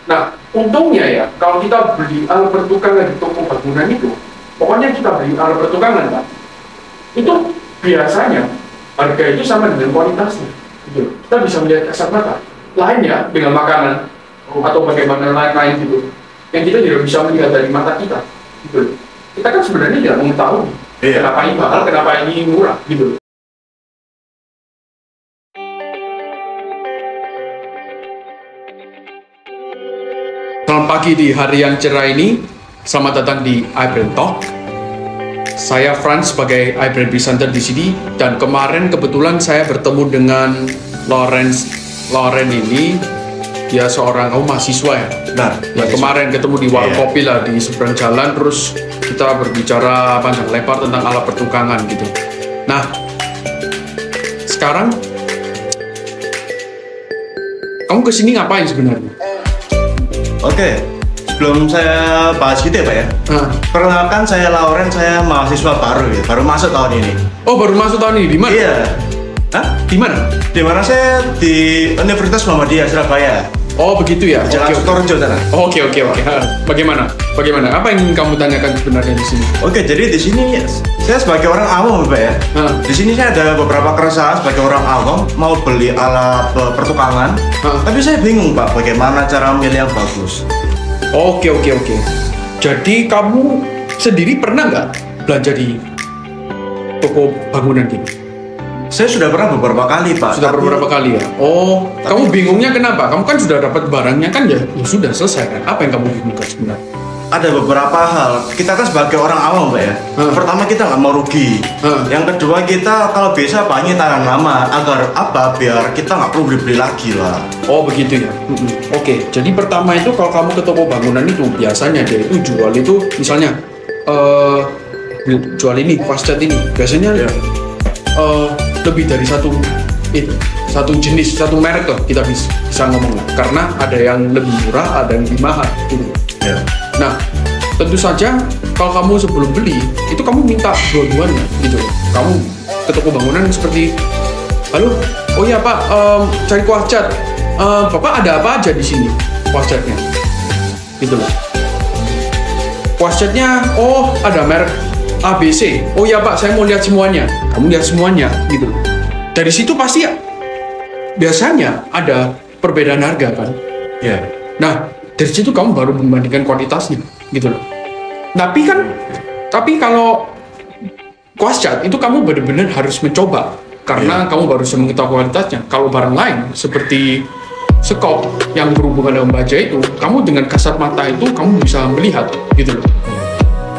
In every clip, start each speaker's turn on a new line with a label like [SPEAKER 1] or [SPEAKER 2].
[SPEAKER 1] Nah, untungnya ya, kalau kita beli alat pertukangan di toko bangunan itu, pokoknya kita beli alat pertukangan kan, itu biasanya harga itu sama dengan kualitasnya. Gitu. Kita bisa melihat kasat mata. Lainnya dengan makanan atau bagaimana lain-lain gitu, yang kita tidak bisa melihat dari mata kita. Gitu. Kita kan sebenarnya tidak mengetahui kenapa ini mahal, kenapa ini murah. Gitu. Selamat pagi di hari yang cerah ini. Selamat datang di iBrand Talk. Saya Franz sebagai iBrand Presenter di sini, dan kemarin kebetulan saya bertemu dengan Loren ini. Dia seorang mahasiswa ya. Nah, kemarin ketemu di warung kopi lah di seberang jalan, terus kita berbicara panjang lebar tentang alat pertukangan gitu. Nah, sekarang kamu kesini ngapain sebenarnya?
[SPEAKER 2] Oke, sebelum saya bahas gitu ya Pak ya. Perkenalkan saya Lauren, saya mahasiswa baru ya, baru masuk tahun ini.
[SPEAKER 1] Oh, baru masuk tahun ini, di mana?
[SPEAKER 2] Iya. Hah?
[SPEAKER 1] Di mana?
[SPEAKER 2] Di mana saya di Universitas Muhammadiyah Surabaya.
[SPEAKER 1] Oh, begitu ya.
[SPEAKER 2] Jalan Sutorjo sana.
[SPEAKER 1] Oke. Bagaimana? Apa yang ingin kamu tanyakan sebenarnya di sini?
[SPEAKER 2] Oke, jadi di sini saya sebagai orang awam Pak ya. Di sini saya ada beberapa keresahan sebagai orang awam mau beli alat pertukangan. Tapi saya bingung Pak, bagaimana cara memilih yang bagus.
[SPEAKER 1] Oke. Jadi kamu sendiri pernah nggak belanja di toko bangunan gitu?
[SPEAKER 2] Saya sudah pernah beberapa kali Pak.
[SPEAKER 1] Beberapa kali ya? Oh, kamu bingungnya kenapa? Kamu kan sudah dapat barangnya kan ya sudah selesai kan? Apa yang kamu bingungkan sebenarnya?
[SPEAKER 2] Ada beberapa hal. Kita kan sebagai orang awam Pak ya. Pertama kita nggak mau rugi. Yang kedua kita kalau bisa banyak tahan lama agar apa? Biar kita nggak perlu beli lagi lah.
[SPEAKER 1] Oh begitu ya. Oke. Jadi pertama itu kalau kamu ke toko bangunan itu biasanya dia itu jual itu misalnya jual ini fascat ini biasanya lebih dari satu jenis, satu merek lah kita bisa ngomong lah. Karena ada yang lebih murah, ada yang lebih mahal gitu. Nah, tentu saja kalau kamu sebelum beli itu kamu minta dua-duanya gitu. Kamu ke toko bangunan seperti, halo, oh iya Pak, cari kuas cat. Bapak ada apa aja di sini kuas catnya? Gitu loh. Kuas catnya, oh ada merek ABC. Oh iya Pak, saya mau lihat semuanya. Kamu lihat semuanya gitu loh. Dari situ pasti ya, biasanya ada perbedaan harga kan?
[SPEAKER 2] Iya.
[SPEAKER 1] Nah, dari situ kamu baru membandingkan kualitasnya gitu loh. Tapi kalau kuas cat itu kamu benar-benar harus mencoba karena kamu baru bisa mengetahui kualitasnya. Kalau barang lain seperti sekop yang berhubungan dengan baja itu, kamu dengan kasat mata itu kamu bisa melihat gitu loh.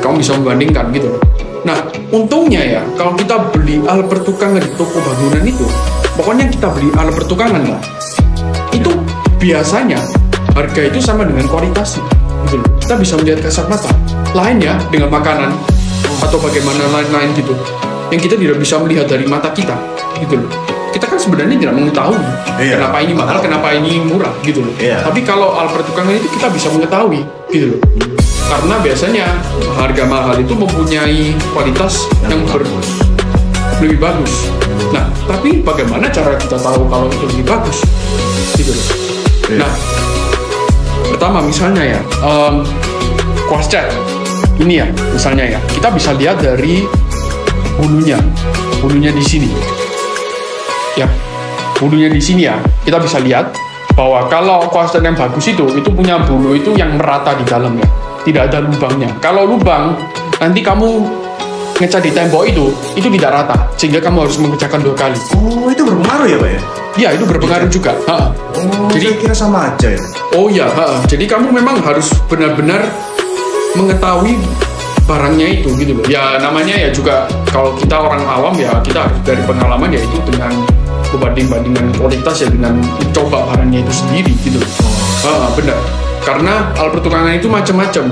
[SPEAKER 1] Kamu bisa membandingkan gitu loh. Nah, untungnya ya kalau kita beli alat pertukangan di toko bangunan itu, pokoknya kita beli alat pertukangan lah, itu biasanya harga itu sama dengan kualitasnya gitu loh. Kita bisa melihat kasat mata. Lainnya dengan makanan atau bagaimana lain-lain gitu, yang kita tidak bisa melihat dari mata kita gitu loh. Kita kan sebenarnya tidak mengetahui kenapa ini mahal, kenapa ini murah gitu loh. Tapi kalau alat pertukangan itu kita bisa mengetahui gitu loh. Karena biasanya harga mahal itu mempunyai kualitas yang lebih bagus. Nah, tapi bagaimana cara kita tahu kalau itu lebih bagus gitu loh. Nah, pertama misalnya ya kuas cat ini ya misalnya ya, kita bisa lihat dari bulunya di sini ya, bulunya di sini ya, kita bisa lihat bahwa kalau kuas cat yang bagus itu punya bulu itu yang merata di dalam ya, tidak ada lubangnya. Kalau lubang nanti kamu ngecat di tembok itu tidak rata, sehingga kamu harus mengerjakan 2 kali.
[SPEAKER 2] Oh, itu berpengaruh ya Pak ya?
[SPEAKER 1] Iya, itu berpengaruh juga.
[SPEAKER 2] Oh, jadi kira sama aja ya?
[SPEAKER 1] Oh iya, jadi kamu memang harus benar-benar mengetahui barangnya itu gitu loh. Ya namanya ya juga kalau kita orang awam ya kita dari pengalaman ya itu dengan banding-bandingan kualitas ya dengan mencoba barangnya itu sendiri gitu loh. Benar. Karena alat pertukangan itu macam-macam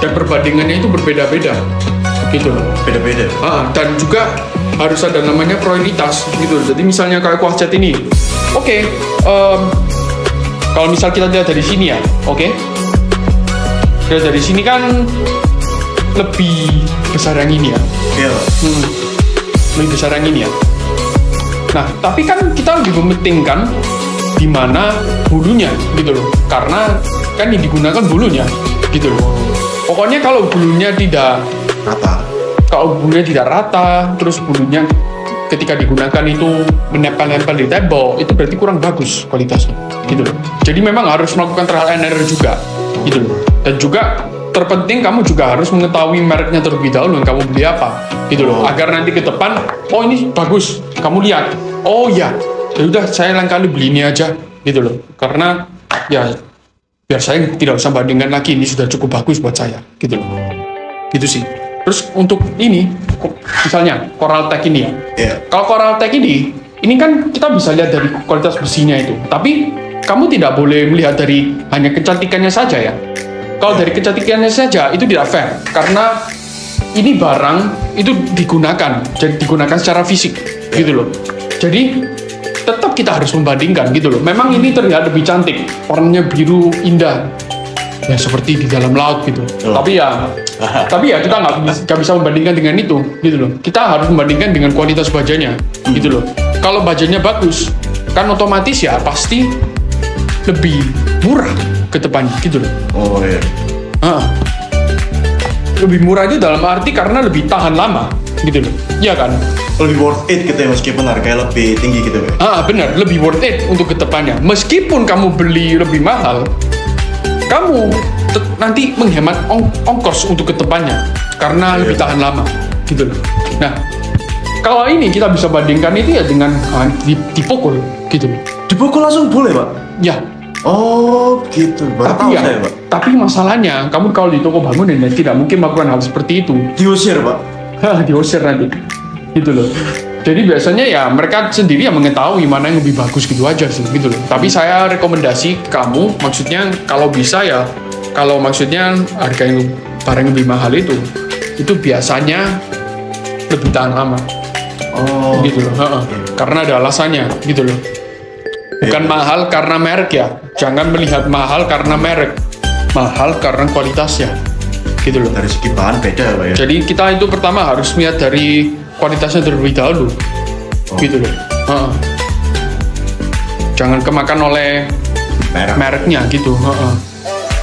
[SPEAKER 1] dan perbandingannya itu berbeda-beda gitu loh.
[SPEAKER 2] Beda-beda.
[SPEAKER 1] Dan juga harus ada namanya prioritas gitu loh. Jadi misalnya kayak kuas cat ini, kalau misal kita lihat dari sini ya, lihat dari sini kan lebih besar yang ini ya. Lebih besar yang ini ya. Nah, tapi kan kita lebih mementingkan di mana hulunya gitu loh, karena kan yang digunakan bulunya gitu loh. Pokoknya kalau bulunya tidak rata, terus bulunya ketika digunakan itu menempel-nempel di tembok, itu berarti kurang bagus kualitasnya gitu loh. Jadi memang harus melakukan trial and error juga gitu loh. Dan juga terpenting kamu juga harus mengetahui mereknya terlebih dahulu yang kamu beli apa gitu loh, agar nanti ke depan, oh ini bagus, kamu lihat, oh ya udah saya lain kali beli ini aja gitu loh, karena ya biar saya tidak usah bandingkan lagi, ini sudah cukup bagus buat saya gitu loh, gitu sih. Terus untuk ini misalnya Coraltech ini ya, kalau Coraltech ini kan kita bisa lihat dari kualitas besinya itu, tapi kamu tidak boleh melihat dari hanya kecantikannya saja ya. Kalau dari kecantikannya saja itu tidak fair, karena ini barang itu digunakan secara fisik gitu loh. Jadi tetap kita harus membandingkan gitu loh. Memang ini terlihat lebih cantik, warnanya biru indah, ya seperti di dalam laut gitu. Tapi ya kita nggak bisa membandingkan dengan itu gitu loh. Kita harus membandingkan dengan kualitas bajanya gitu loh. Kalau bajanya bagus, kan otomatis ya pasti lebih murah ke depannya gitu loh.
[SPEAKER 2] Oh iya.
[SPEAKER 1] Lebih murah itu dalam arti karena lebih tahan lama gitu loh. Iya kan?
[SPEAKER 2] Lebih worth it gitu ya, meskipun harganya lebih tinggi gitu ya.
[SPEAKER 1] Benar, lebih worth it untuk ke depannya. Meskipun kamu beli lebih mahal, kamu nanti menghemat ongkos untuk ke depannya karena lebih tahan lama gitu loh. Nah, kalau ini kita bisa bandingkan itu ya dengan dipukul gitu loh.
[SPEAKER 2] Dipukul langsung boleh, Pak?
[SPEAKER 1] Ya.
[SPEAKER 2] Oh gitu,
[SPEAKER 1] saya, Pak. Tapi masalahnya, kamu kalau di toko bangunan ya tidak mungkin melakukan hal seperti itu.
[SPEAKER 2] Diusir, Pak?
[SPEAKER 1] Diusir nanti, gitu loh. Jadi biasanya ya mereka sendiri yang mengetahui mana yang lebih bagus gitu aja sih, gitu loh. Tapi saya rekomendasi kamu, maksudnya kalau bisa ya, kalau maksudnya harga yang barang yang lebih mahal itu biasanya lebih tahan lama. Oh, gitu loh. Karena ada alasannya, gitu loh. Bukan mahal karena merek ya. Jangan melihat mahal karena merek. Mahal karena kualitasnya. Gitu loh.
[SPEAKER 2] Dari segi bahan beda ya, Pak ya.
[SPEAKER 1] Jadi kita itu pertama harus lihat dari kualitasnya terlebih dahulu. Gitu loh. Jangan kemakan oleh mereknya gitu.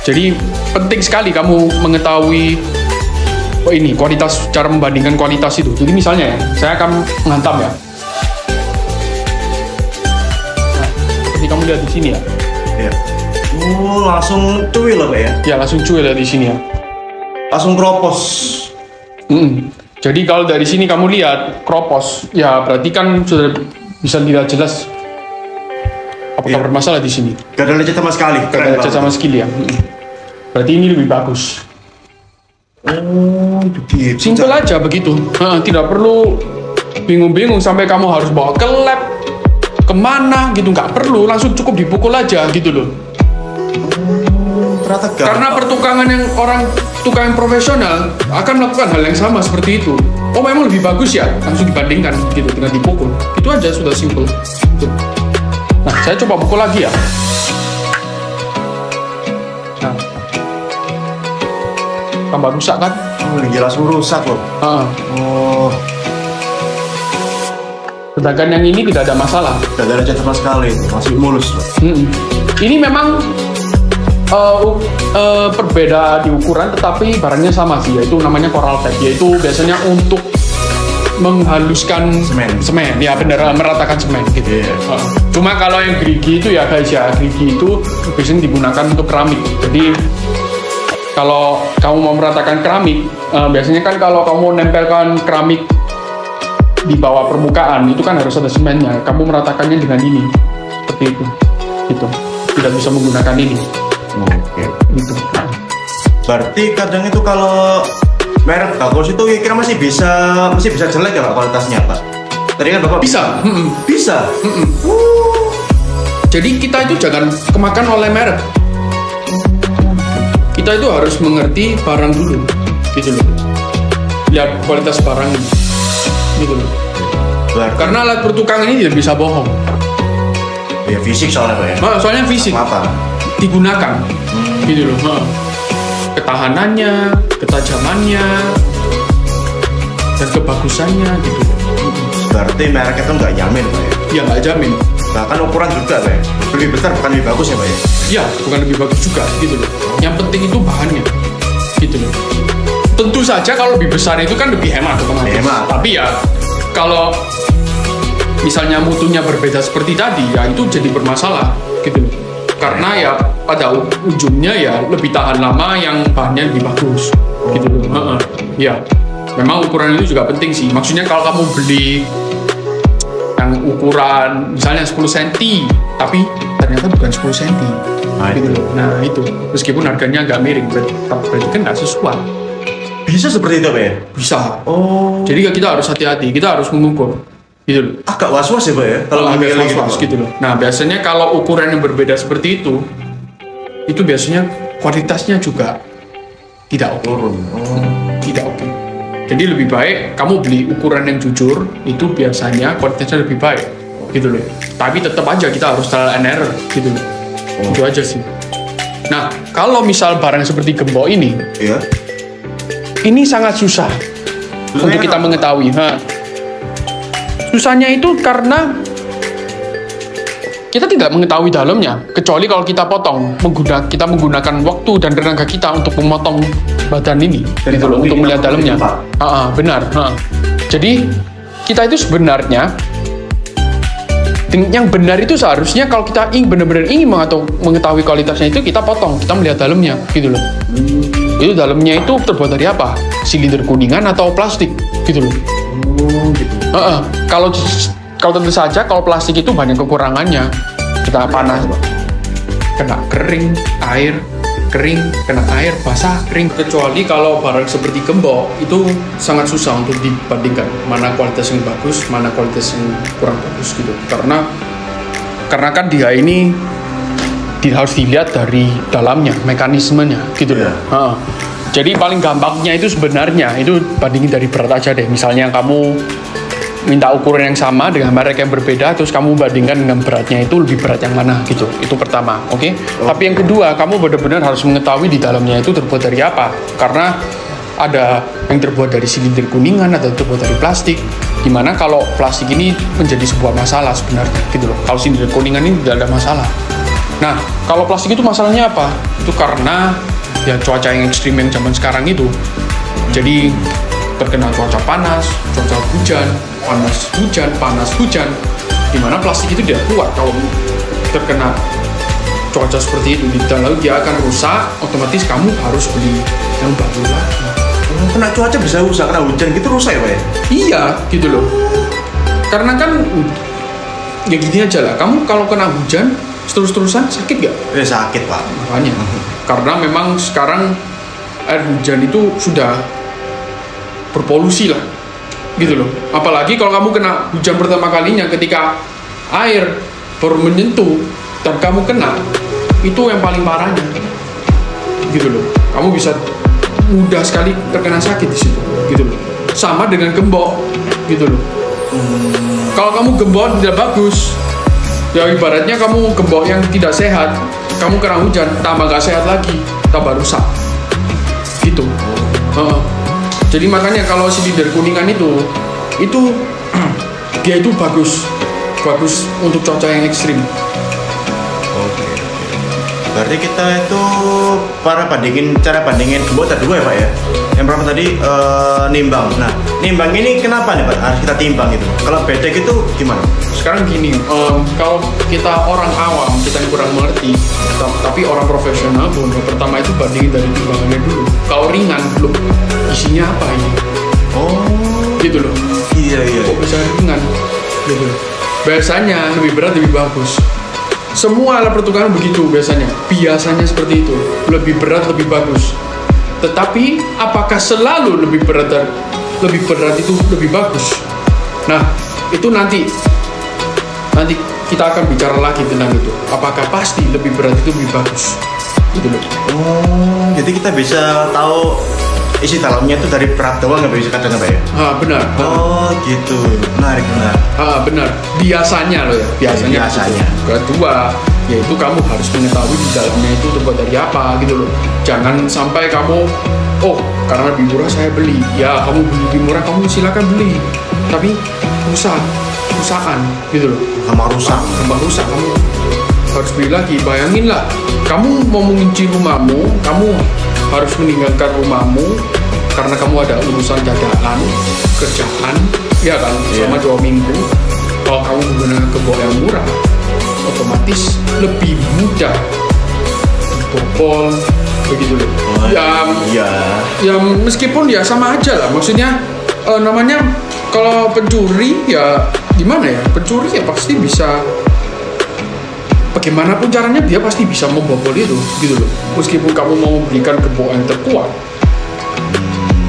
[SPEAKER 1] Jadi penting sekali kamu mengetahui ini kualitas, cara membandingkan kualitas itu. Jadi misalnya ya, saya akan menghantam ya. Kamu lihat di sini ya.
[SPEAKER 2] Iya. Langsung cuil loh, Pak ya.
[SPEAKER 1] Ya, langsung cuil ya di sini ya.
[SPEAKER 2] Langsung kropos.
[SPEAKER 1] Jadi kalau dari sini kamu lihat kropos, ya berarti kan sudah bisa tidak jelas apakah bermasalah di sini.
[SPEAKER 2] Gak ada lecet sama sekali.
[SPEAKER 1] Gak ada lecet sama sekali ya. Berarti ini lebih bagus.
[SPEAKER 2] Begitu.
[SPEAKER 1] Simple aja begitu. Tidak perlu bingung-bingung sampai kamu harus bawa ke lab kemana gitu, nggak perlu, langsung cukup dipukul aja gitu loh. Karena pertukangan yang tukang yang profesional akan melakukan hal yang sama seperti itu. Oh memang lebih bagus ya, langsung dibandingkan gitu dengan dipukul. Itu aja sudah simple. Gitu. Nah saya coba pukul lagi ya. Nah, tambah rusak kan?
[SPEAKER 2] Langsung rusak loh.
[SPEAKER 1] Sedangkan yang ini tidak ada masalah.
[SPEAKER 2] Tidak ada lecet sama sekali, masih mulus.
[SPEAKER 1] Ini memang berbeda di ukuran, tetapi barangnya sama sih, yaitu namanya Coraltech, yaitu biasanya untuk menghaluskan semen. Ya benar, meratakan semen gitu. Cuma kalau yang gerigi itu ya guys ya, gerigi itu biasanya digunakan untuk keramik. Jadi kalau kamu mau meratakan keramik, biasanya kan kalau kamu mau nempelkan keramik di bawah permukaan itu kan harus ada semennya. Kamu meratakannya dengan ini, seperti itu, gitu. Tidak bisa menggunakan ini.
[SPEAKER 2] Oke.
[SPEAKER 1] Gitu.
[SPEAKER 2] Berarti kadang itu kalau merek bagus itu kira masih bisa jelek ya Pak kualitasnya Pak. Tadi kan Bapak
[SPEAKER 1] bisa.
[SPEAKER 2] Bisa.
[SPEAKER 1] Jadi kita itu jangan kemakan oleh merek. Kita itu harus mengerti barang dulu, gitu loh. Lihat kualitas barangnya. Gitu loh. Karena alat pertukangan ini tidak bisa bohong.
[SPEAKER 2] Ya fisik soalnya Pak ya.
[SPEAKER 1] Soalnya fisik.
[SPEAKER 2] Apa?
[SPEAKER 1] Digunakan. Gitu loh. Ketahanannya, ketajamannya, dan kebagusannya gitu.
[SPEAKER 2] Berarti merek itu nggak jamin Pak ya?
[SPEAKER 1] Ya nggak jamin.
[SPEAKER 2] Bahkan ukuran juga Pak ya? lebih besar bukan lebih bagus ya Pak ya?
[SPEAKER 1] Iya, bukan lebih bagus juga gitu loh. Yang penting itu bahannya gitu loh. Tentu saja kalau lebih besar itu kan lebih hemat otomatis.
[SPEAKER 2] Hemat.
[SPEAKER 1] Tapi ya kalau misalnya mutunya berbeda seperti tadi, ya itu jadi bermasalah gitu loh. Karena ya pada ujungnya ya lebih tahan lama yang bahannya lebih bagus gitu loh. Ya, memang ukuran itu juga penting sih. Maksudnya kalau kamu beli yang ukuran misalnya 10 cm, tapi ternyata bukan 10 cm. Gitu loh. Nah itu, meskipun harganya agak miring, berarti kan nggak sesuai.
[SPEAKER 2] Bisa seperti itu Pak ya?
[SPEAKER 1] Bisa.
[SPEAKER 2] Oh.
[SPEAKER 1] Jadi kita harus hati-hati, kita harus mengukur. Gitu loh.
[SPEAKER 2] Agak was-was ya Pak ya?
[SPEAKER 1] Kalau agak was-was gitu loh. Nah biasanya kalau ukuran yang berbeda seperti itu biasanya kualitasnya juga tidak oke. Tidak oke. Jadi lebih baik kamu beli ukuran yang jujur, itu biasanya kualitasnya lebih baik. Gitu loh. Tapi tetap aja kita harus trial and error gitu loh. Itu aja sih. Nah kalau misal barang seperti gembok ini, ini sangat susah untuk kita mengetahui. Susahnya itu karena kita tidak mengetahui dalamnya, kecuali kalau kita potong, kita menggunakan waktu dan tenaga kita untuk memotong badan ini, gitu loh, untuk melihat dalamnya. Benar. Jadi kita itu sebenarnya yang benar itu seharusnya kalau kita benar-benar ingin mengetahui kualitasnya itu kita potong, kita melihat dalamnya, gitu loh. Itu dalamnya itu terbuat dari apa? Silinder kuningan atau plastik, gitu loh.
[SPEAKER 2] Gitu.
[SPEAKER 1] Kalau tentu saja kalau plastik itu banyak kekurangannya. Kita panas, kena kering, air, kering, kena air, basah, kering. Kecuali kalau barang seperti gembok itu sangat susah untuk dibandingkan mana kualitas yang bagus, mana kualitas yang kurang bagus gitu. Karena kan dia ini harus dilihat dari dalamnya, mekanismenya gitu loh. Jadi paling gampangnya itu sebenarnya itu bandingin dari berat aja deh. Misalnya kamu minta ukuran yang sama dengan merek yang berbeda, terus kamu bandingkan dengan beratnya itu lebih berat yang mana gitu. Itu pertama, oke? Tapi yang kedua, kamu benar-benar harus mengetahui di dalamnya itu terbuat dari apa. Karena ada yang terbuat dari silinder kuningan atau terbuat dari plastik. Dimana kalau plastik ini menjadi sebuah masalah sebenarnya gitu loh. Kalau silinder kuningan ini tidak ada masalah. Nah, kalau plastik itu masalahnya apa? Itu karena ya cuaca yang ekstrim yang zaman sekarang itu. Jadi terkena cuaca panas, cuaca hujan, panas hujan, dimana plastik itu tidak kuat kalau terkena cuaca seperti itu. Lalu dia akan rusak, otomatis kamu harus beli yang baru lagi.
[SPEAKER 2] Kena cuaca bisa rusak, kena hujan gitu rusak ya Pak ya?
[SPEAKER 1] Iya, gitu loh. Karena kan ya gini aja lah, kamu kalau kena hujan terus-terusan sakit gak?
[SPEAKER 2] Ya sakit Pak.
[SPEAKER 1] Makanya, karena memang sekarang air hujan itu sudah berpolusi lah, gitu loh. Apalagi kalau kamu kena hujan pertama kalinya ketika air baru menyentuh dan kamu kena, itu yang paling parahnya, gitu loh. Kamu bisa mudah sekali terkena sakit di situ, gitu loh. Sama dengan gembok, gitu loh. Kalau kamu gembok tidak bagus, ya ibaratnya kamu gembok yang tidak sehat, kamu kena hujan tambah gak sehat lagi, tambah rusak, gitu. Jadi makanya kalau silinder kuningan itu dia itu bagus untuk cuaca yang ekstrim.
[SPEAKER 2] Oke. Berarti kita itu cara bandingin gembok ada dua ya Pak ya. Yang pertama tadi nimbang. Nah, nimbang ini kenapa nih Pak harus kita timbang gitu? Kalau beda gitu gimana?
[SPEAKER 1] Sekarang gini, kalau kita orang awam, kita yang kurang mengerti, tapi orang profesional, pertama itu bandingin dari timbangannya dulu. Kalau ringan, belum isinya apa ini? Oh, gitu loh.
[SPEAKER 2] Iya.
[SPEAKER 1] Kok bisa ringan? Gitu loh. Biasanya lebih berat lebih bagus. Semua alat pertukaran begitu biasanya. Biasanya seperti itu. Lebih berat lebih bagus. Tetapi apakah selalu lebih berat itu lebih bagus? Nah, itu nanti kita akan bicara lagi tentang itu. Apakah pasti lebih berat itu lebih bagus? Gitu loh.
[SPEAKER 2] Oh, jadi kita bisa tahu isi dalamnya itu dari berat doang nggak bisa kadang apa ya?
[SPEAKER 1] Benar.
[SPEAKER 2] Oh, gitu. Menarik.
[SPEAKER 1] Benar. Biasanya loh ya. Biasanya. Kedua, yaitu kamu harus mengetahui di dalamnya itu terbuat dari apa gitu loh. Jangan sampai kamu, karena lebih murah saya beli. Ya, kamu beli lebih murah, kamu silakan beli. Tapi rusakan gitu loh.
[SPEAKER 2] Gampang rusak
[SPEAKER 1] kamu harus beli lagi. Bayangin lah, kamu mau mengunci rumahmu, kamu harus meninggalkan rumahmu karena kamu ada urusan dadakan, kerjaan, ya kan, selama 2 minggu. Kalau kamu menggunakan gembok yang murah, otomatis lebih mudah bobol, begitu loh. Ya meskipun ya sama aja lah, maksudnya namanya kalau pencuri ya gimana ya, pencuri ya pasti bisa, bagaimanapun caranya dia pasti bisa membobol itu, gitu loh. Meskipun kamu mau memberikan gembok yang terkuat,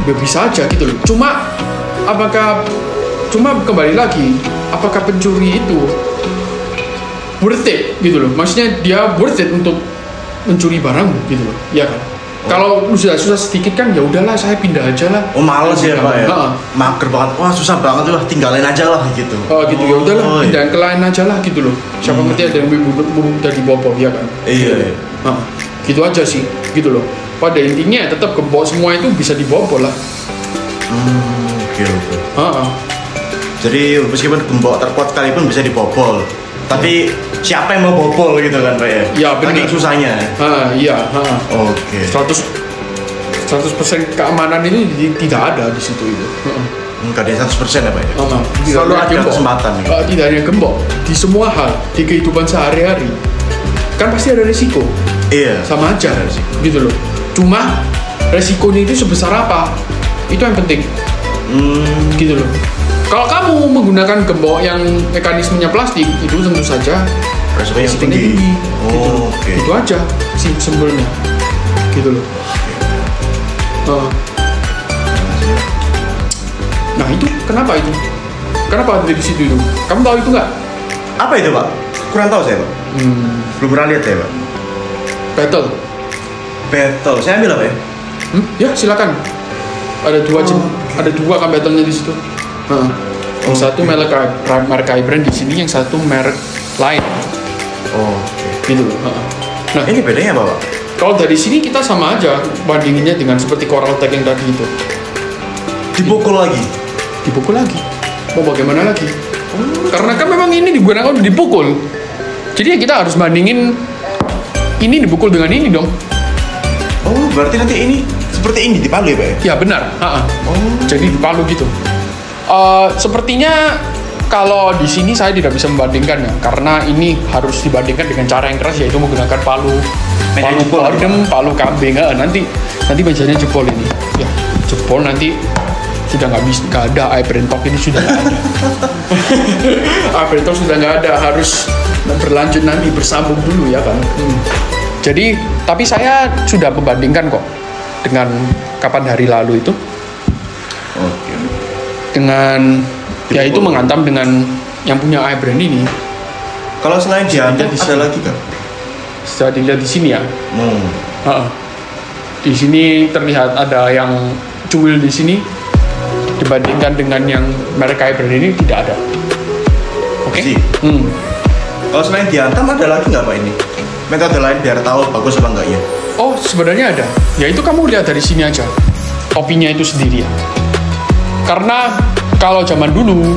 [SPEAKER 1] ya bisa aja gitu loh. Cuma kembali lagi, apakah pencuri itu worth it gitu loh? Maksudnya dia worth it untuk mencuri barangmu gitu loh, ya kan? Kalau sudah susah sedikit kan ya udahlah, saya pindah aja lah.
[SPEAKER 2] Oh males ya Pak ya? Mager banget, wah susah banget lah, tinggalin aja lah gitu.
[SPEAKER 1] Oh gitu, ya udahlah, pindahin ke lain aja lah gitu loh. Siapa ngerti ada yang udah dibobol, ya kan?
[SPEAKER 2] Iya.
[SPEAKER 1] Gitu aja sih, gitu loh. Pada intinya tetap gembok semua itu bisa dibobol lah.
[SPEAKER 2] Oke. Jadi meskipun gembok terkuat sekalipun bisa dibobol, tapi siapa yang mau bobol gitu kan Pak ya?
[SPEAKER 1] Ya benar.
[SPEAKER 2] Lagi susahnya.
[SPEAKER 1] Iya.
[SPEAKER 2] Oke.
[SPEAKER 1] 100% keamanan ini tidak ada di situ itu.
[SPEAKER 2] Enggak ada 100% ya Pak ya?
[SPEAKER 1] Selalu ada
[SPEAKER 2] kesempatan.
[SPEAKER 1] Tidak hanya gembok, di semua hal di kehidupan sehari-hari kan pasti ada resiko.
[SPEAKER 2] Iya.
[SPEAKER 1] Sama aja, gitu loh. Cuma resikonya itu sebesar apa? Itu yang penting. Gitu loh. Kalau kamu menggunakan gembok yang mekanismenya plastik, itu tentu saja
[SPEAKER 2] resikonya tinggi.
[SPEAKER 1] Gitu. Itu aja sih simpelnya. Gitu loh. Nah itu kenapa itu? Kenapa ada di situ itu? Kamu tahu itu nggak?
[SPEAKER 2] Apa itu Pak? Kurang tahu saya Pak. Belum pernah lihat saya Pak.
[SPEAKER 1] Battle.
[SPEAKER 2] Saya ambil apa ya?
[SPEAKER 1] Ya silakan. Ada dua kan battle-nya di situ. Yang satu merek iBrand di sini, yang satu merek lain. Gitu loh. Nah
[SPEAKER 2] ini bedanya apa Pak?
[SPEAKER 1] Kalau dari sini kita sama aja bandinginnya dengan seperti Coraltech yang tadi itu.
[SPEAKER 2] Dipukul lagi.
[SPEAKER 1] Mau bagaimana lagi? Karena kan memang ini digunakan untuk dipukul. Jadi ya kita harus bandingin ini dipukul dengan ini dong.
[SPEAKER 2] Berarti nanti ini seperti ini dipalu ya Pak ya?
[SPEAKER 1] Ya benar. Jadi dipalu gitu. Sepertinya kalau di sini saya tidak bisa membandingkan ya, karena ini harus dibandingkan dengan cara yang keras, yaitu menggunakan palu bordem, palu kambing. Nanti mejanya jebol ini. Ya jebol nanti sudah nggak ada iBrand Talk ini sudah nggak ada. iBrand Talk sudah nggak ada, harus berlanjut nanti bersambung dulu ya kan. Jadi tapi saya sudah membandingkan kok dengan kapan hari lalu itu. Dengan ya itu menghantam dengan yang punya iBrand ini.
[SPEAKER 2] Kalau selain dihantam ada lagi kan?
[SPEAKER 1] Bisa dilihat di sini ya. Di sini terlihat ada yang cuil di sini, dibandingkan dengan yang merek iBrand ini tidak ada. Oke.
[SPEAKER 2] Kalau selain dihantam ada lagi nggak Pak ini? Metode lain biar tahu bagus apa enggak ya?
[SPEAKER 1] Oh sebenarnya ada. Ya itu kamu lihat dari sini aja. Topinya itu sendiri ya. Karena kalau zaman dulu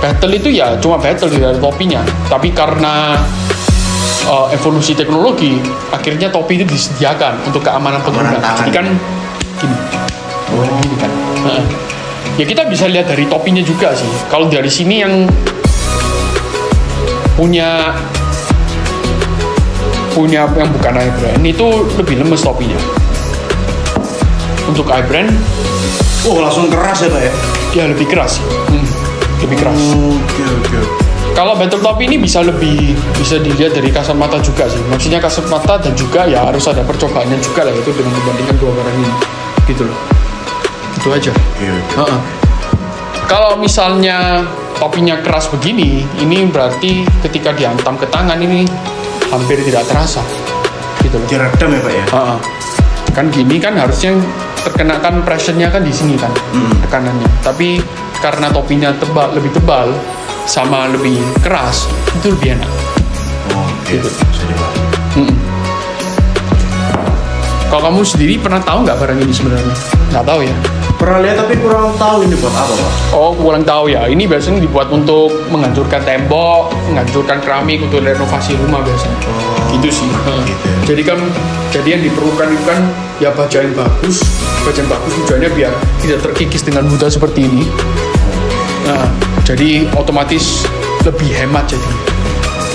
[SPEAKER 1] battle itu ya cuma battle dari topinya. Tapi karena evolusi teknologi, akhirnya topi itu disediakan untuk keamanan pengguna. Jadi kan gini. Gini kan. Ya kita bisa lihat dari topinya juga sih. Kalau dari sini yang punya yang bukan iBrand itu lebih lemes topinya. Untuk iBrand
[SPEAKER 2] langsung keras ya Pak ya?
[SPEAKER 1] Ya lebih keras. Lebih keras.
[SPEAKER 2] Oke.
[SPEAKER 1] Kalau battle topi ini bisa dilihat dari kasat mata juga sih. Maksudnya kasat mata dan juga ya harus ada percobaannya juga lah, itu dengan membandingkan dua barang ini. Gitu loh. Itu aja. Kalau misalnya topinya keras begini, ini berarti ketika dihantam ke tangan ini hampir tidak terasa. Gitu loh.
[SPEAKER 2] Diredam ya Pak ya?
[SPEAKER 1] Kan gini kan harusnya terkenakan pressure-nya kan di sini kan, tekanannya. Tapi karena topinya lebih tebal sama lebih keras, itu lebih enak.
[SPEAKER 2] Gitu.
[SPEAKER 1] Kalau kamu sendiri pernah tahu nggak barang ini sebenarnya? Nggak tahu ya?
[SPEAKER 2] Pernah lihat tapi kurang tahu ini buat apa Pak.
[SPEAKER 1] Oh, kurang tahu ya. Ini biasanya dibuat untuk menghancurkan tembok, menghancurkan keramik untuk renovasi rumah biasanya. Gitu sih.
[SPEAKER 2] Gitu ya.
[SPEAKER 1] Jadi yang diperlukan itu kan ya baja yang bagus. Baja yang bagus tujuannya biar tidak terkikis dengan mudah seperti ini. Nah, jadi otomatis lebih hemat jadi.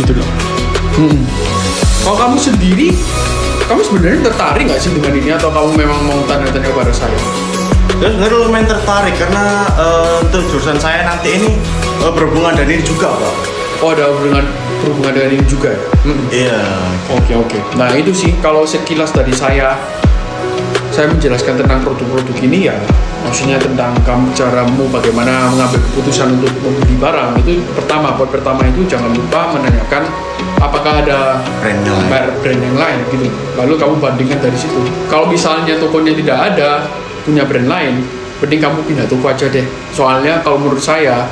[SPEAKER 1] Gitu loh. Kalau kamu sendiri, kamu sebenarnya tertarik nggak sih dengan ini atau kamu memang mau tanya-tanya kepada saya?
[SPEAKER 2] Dan sebenarnya lumayan tertarik karena untuk jurusan saya nanti ini berhubungan dengan ini juga Pak.
[SPEAKER 1] Oh, ada berhubungan dengan ini juga ya?
[SPEAKER 2] Iya.
[SPEAKER 1] Oke. Nah itu sih kalau sekilas dari saya menjelaskan tentang produk-produk ini ya, maksudnya tentang caramu bagaimana mengambil keputusan untuk membeli barang. Itu poin pertama itu jangan lupa menanyakan apakah ada brand yang lain gitu. Lalu kamu bandingkan dari situ. Kalau misalnya tokonya tidak ada punya brand lain, mending kamu pindah toko aja deh. Soalnya kalau menurut saya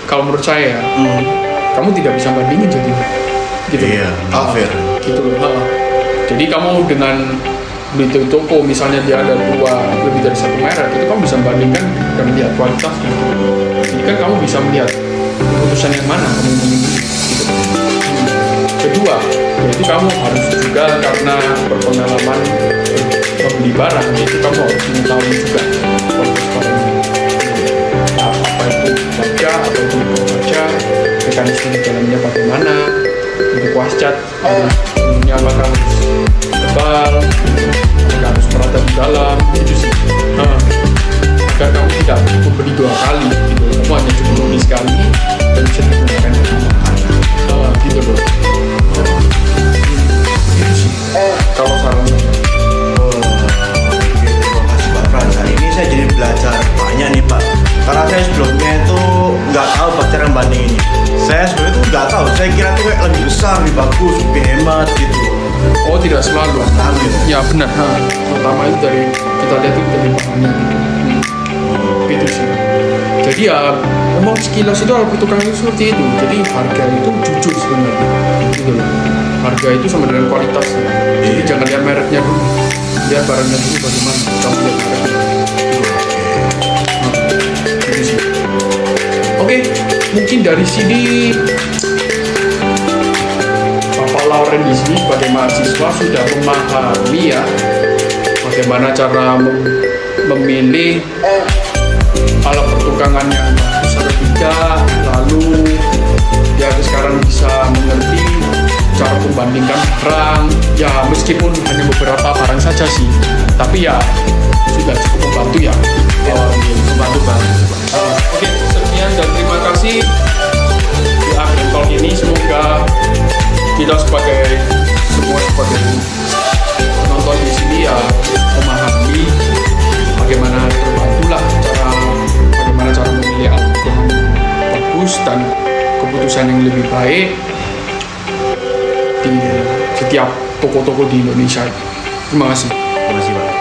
[SPEAKER 1] kamu tidak bisa bandingin jadi gitu.
[SPEAKER 2] Iya, fair.
[SPEAKER 1] Gitu loh. Jadi kamu dengan beli toko misalnya dia ada lebih dari satu merek, itu kamu bisa bandingkan dan melihat kualitasnya. Jadi kan kamu bisa melihat keputusan yang mana kamu memilih. Gitu. Kedua, yaitu kamu harus juga karena berpengalaman membeli barang, itu kamu harus mengetahui juga kualitas barangnya. Apa itu baja atau itu baja, mekanisme dalamnya bagaimana, untuk kuas cat, ini apakah harus tebal, apakah harus merata di dalam, itu sih. Agar kamu tidak membeli 2 kali, gitu. Kamu hanya cukup membeli sekali dan bisa digunakan gitu loh. Itu sih. Kalau sarannya.
[SPEAKER 2] Terima kasih Pak Frans. Hari ini saya jadi belajar banyak nih Pak. Karena saya sebelumnya itu nggak tahu Pak cara membanding ini. Saya sebelumnya itu nggak tahu. Saya kira tuh kayak lebih besar, lebih bagus, lebih hemat gitu.
[SPEAKER 1] Oh, tidak selalu. Ya benar. Pertama itu dari kita lihat itu dari bahannya gitu sih. Jadi ya memang sekilas itu alat tukang itu seperti itu. Jadi harga itu jujur sebenarnya gitu loh. Harga itu sama dengan kualitasnya. Jadi jangan lihat mereknya dulu, lihat barangnya dulu bagaimana kamu lihat mereknya. Gitu sih. Oke, mungkin dari sini Bapak Lauren di sini sebagai mahasiswa sudah memahami ya bagaimana cara memilih alat pertukangan yang bagus atau tidak, lalu dia sekarang bisa mengerti cara membandingkan barang ya, meskipun hanya beberapa barang saja sih, tapi ya sudah cukup membantu ya. Membantu banget. Oke, sekian dan terima kasih di akhir talk ini. Semoga kita sebagai penonton di sini ya memahami bagaimana terbantulah bagaimana cara memilih alat yang bagus dan keputusan yang lebih baik di setiap toko-toko di Indonesia. Terima kasih.
[SPEAKER 2] Terima kasih Pak.